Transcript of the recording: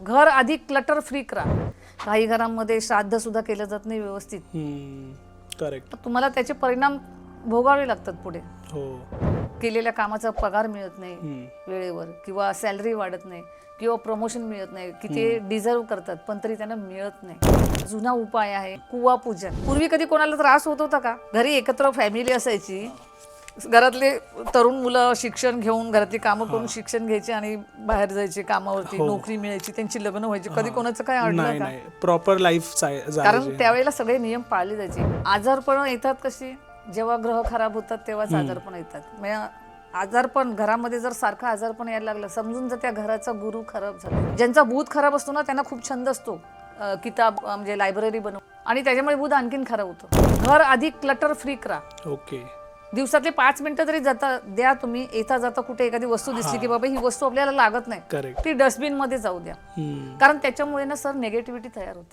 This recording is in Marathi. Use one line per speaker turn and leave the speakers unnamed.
घर अधिक क्लटर फ्री करा. काही घरांमध्ये श्राद्ध सुद्धा केलं जात नाही व्यवस्थित.
करेक्ट.
तुम्हाला त्याचे परिणाम भोगावे लागतात पुढे.
हो.
केलेल्या कामाचा पगार मिळत नाही वेळेवर, किंवा सॅलरी वाढत नाही, किंवा प्रमोशन मिळत नाही, की ते डिझर्व करतात पण तरी त्यांना मिळत नाही. जुना उपाय आहे कुवा पूजन. पूर्वी कधी कोणाला त्रास होत होता का? घरी एकत्र फॅमिली असायची, घरातले तरुण मुलं शिक्षण घेऊन घरातली कामं करून शिक्षण घ्यायचे आणि बाहेर जायचे कामावरती, नोकरी मिळायची, त्यांची लग्न व्हायची. कधी कोणाचं काय अडलं का?
Proper life.
कारण त्यावेळेला सगळे नियम पाळले जायचे. आजारपण येतात कशी? जेव्हा ग्रह खराब होतात तेव्हाच आजारपण येतात. म्हणजे आजारपण घरामध्ये जर सारखं आजारपण यायला लागलं, समजून जर त्या घराचा गुरु खराब झाला. ज्यांचा बुध खराब असतो ना त्यांना खूप छंद असतो किताब म्हणजे लायब्ररी बनव, आणि त्याच्यामुळे बुध आणखीन खराब होतो. घर अधिक क्लटर फ्री करा.
ओके.
दिवसातले 5 मिनिटं तरी जाता द्या तुम्ही. येता जाता कुठे एखादी वस्तू दिसली की बाबा ही वस्तू आपल्याला लागत नाही,
करेक्ट.
ती डस्टबिन मध्ये जाऊ द्या. कारण त्याच्यामुळे ना सर निगेटिव्हिटी तयार होते.